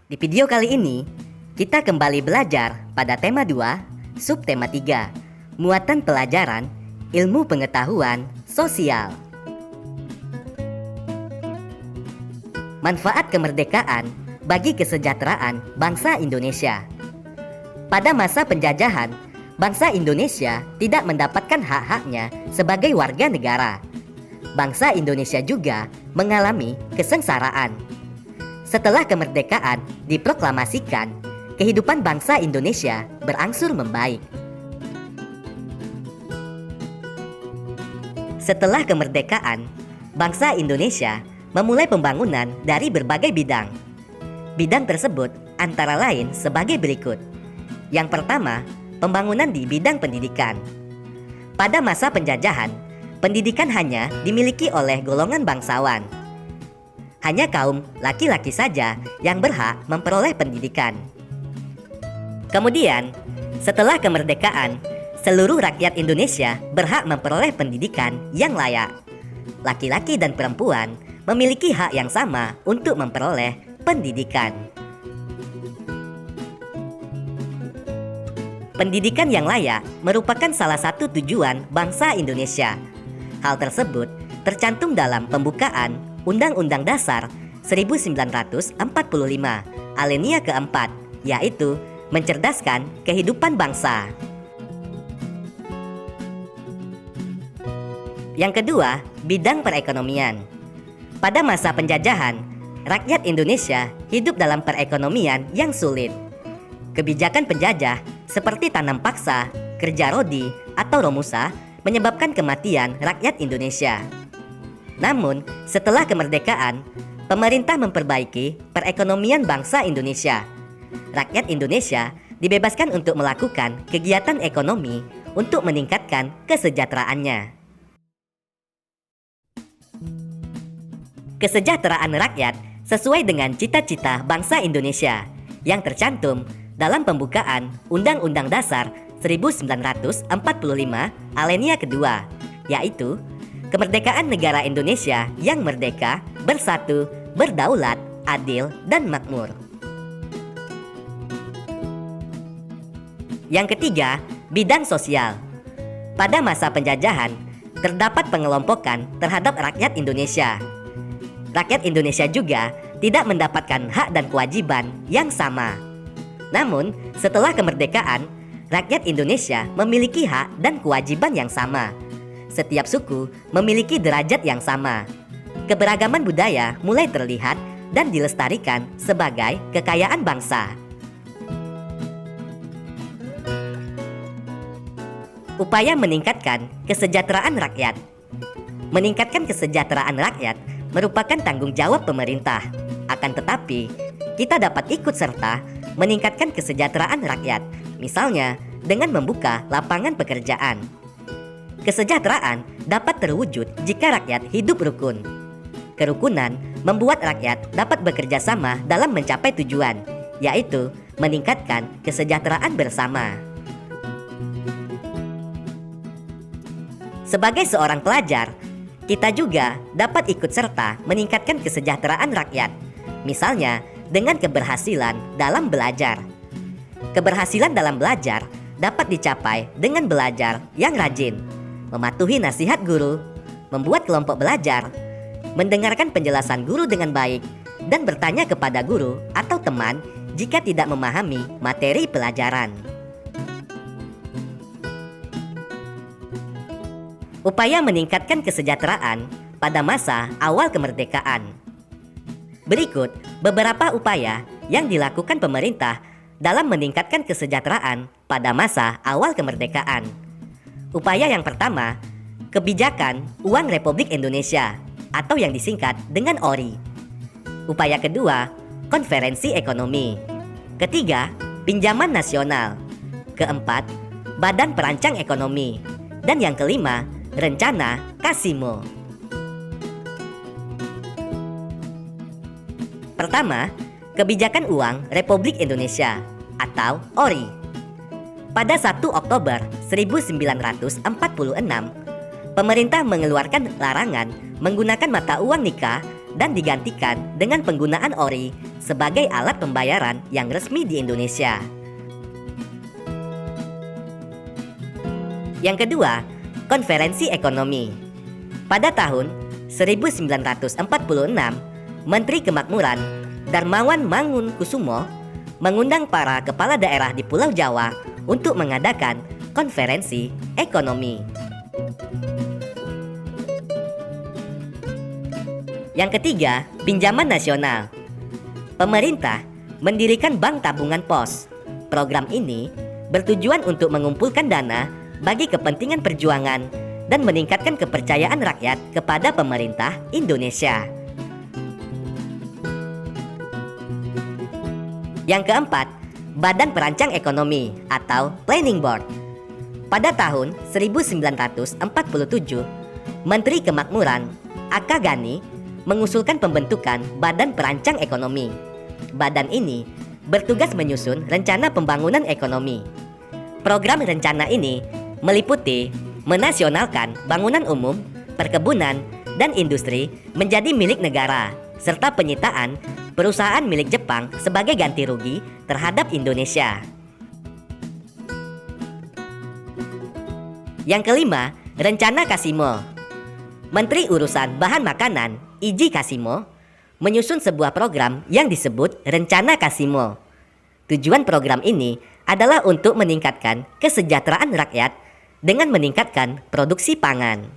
Di video kali ini, kita kembali belajar pada tema 2, subtema 3, muatan pelajaran, ilmu pengetahuan sosial. Manfaat kemerdekaan bagi kesejahteraan bangsa Indonesia. Pada masa penjajahan, bangsa Indonesia tidak mendapatkan hak-haknya sebagai warga negara. Bangsa Indonesia juga mengalami kesengsaraan. Setelah kemerdekaan diproklamasikan, kehidupan bangsa Indonesia berangsur membaik. Setelah kemerdekaan, bangsa Indonesia memulai pembangunan dari berbagai bidang. Bidang tersebut antara lain sebagai berikut. Yang pertama, pembangunan di bidang pendidikan. Pada masa penjajahan, pendidikan hanya dimiliki oleh golongan bangsawan. Hanya kaum laki-laki saja yang berhak memperoleh pendidikan. Kemudian, setelah kemerdekaan, seluruh rakyat Indonesia berhak memperoleh pendidikan yang layak. Laki-laki dan perempuan memiliki hak yang sama untuk memperoleh pendidikan. Pendidikan yang layak merupakan salah satu tujuan bangsa Indonesia. Hal tersebut tercantum dalam pembukaan Undang-Undang Dasar 1945 alinea keempat, yaitu mencerdaskan kehidupan bangsa. Yang kedua, bidang perekonomian. Pada masa penjajahan, rakyat Indonesia hidup dalam perekonomian yang sulit. Kebijakan penjajah seperti tanam paksa, kerja rodi, atau romusa menyebabkan kematian rakyat Indonesia. Namun, setelah kemerdekaan, pemerintah memperbaiki perekonomian bangsa Indonesia. Rakyat Indonesia dibebaskan untuk melakukan kegiatan ekonomi untuk meningkatkan kesejahteraannya. Kesejahteraan rakyat sesuai dengan cita-cita bangsa Indonesia yang tercantum dalam pembukaan Undang-Undang Dasar 1945 alinea kedua, yaitu kemerdekaan negara Indonesia yang merdeka, bersatu, berdaulat, adil, dan makmur. Yang ketiga, bidang sosial. Pada masa penjajahan, terdapat pengelompokan terhadap rakyat Indonesia. Rakyat Indonesia juga tidak mendapatkan hak dan kewajiban yang sama. Namun, setelah kemerdekaan, rakyat Indonesia memiliki hak dan kewajiban yang sama. Setiap suku memiliki derajat yang sama. Keberagaman budaya mulai terlihat dan dilestarikan sebagai kekayaan bangsa. Upaya meningkatkan kesejahteraan rakyat. Meningkatkan kesejahteraan rakyat merupakan tanggung jawab pemerintah. Akan tetapi, kita dapat ikut serta meningkatkan kesejahteraan rakyat, misalnya dengan membuka lapangan pekerjaan. Kesejahteraan dapat terwujud jika rakyat hidup rukun. Kerukunan membuat rakyat dapat bekerja sama dalam mencapai tujuan, yaitu meningkatkan kesejahteraan bersama. Sebagai seorang pelajar, kita juga dapat ikut serta meningkatkan kesejahteraan rakyat, misalnya dengan keberhasilan dalam belajar. Keberhasilan dalam belajar dapat dicapai dengan belajar yang rajin, mematuhi nasihat guru, membuat kelompok belajar, mendengarkan penjelasan guru dengan baik, dan bertanya kepada guru atau teman jika tidak memahami materi pelajaran. Upaya meningkatkan kesejahteraan pada masa awal kemerdekaan. Berikut beberapa upaya yang dilakukan pemerintah dalam meningkatkan kesejahteraan pada masa awal kemerdekaan. Upaya yang pertama, kebijakan Uang Republik Indonesia atau yang disingkat dengan ORI. Upaya kedua, konferensi ekonomi. Ketiga, pinjaman nasional. Keempat, Badan Perancang Ekonomi. Dan yang kelima, rencana Kasimo. Pertama, kebijakan Uang Republik Indonesia atau ORI. Pada 1 Oktober 1946, pemerintah mengeluarkan larangan menggunakan mata uang nikah dan digantikan dengan penggunaan ori sebagai alat pembayaran yang resmi di Indonesia. Yang kedua, konferensi ekonomi. Pada tahun 1946, Menteri Kemakmuran Darmawan Mangunkusumo mengundang para kepala daerah di Pulau Jawa untuk mengadakan konferensi ekonomi. Yang ketiga, pinjaman nasional. Pemerintah mendirikan Bank Tabungan Pos. Program ini bertujuan untuk mengumpulkan dana bagi kepentingan perjuangan dan meningkatkan kepercayaan rakyat kepada pemerintah Indonesia. Yang keempat, Badan Perancang Ekonomi atau Planning Board. Pada tahun 1947, Menteri Kemakmuran A.K. Ghani mengusulkan pembentukan Badan Perancang Ekonomi. Badan ini bertugas menyusun rencana pembangunan ekonomi. Program rencana ini meliputi menasionalkan bangunan umum, perkebunan, dan industri menjadi milik negara, serta penyitaan perusahaan milik Jepang sebagai ganti rugi terhadap Indonesia. Yang kelima, Rencana Kasimo. Menteri Urusan Bahan Makanan Iji Kasimo menyusun sebuah program yang disebut Rencana Kasimo. Tujuan program ini adalah untuk meningkatkan kesejahteraan rakyat dengan meningkatkan produksi pangan.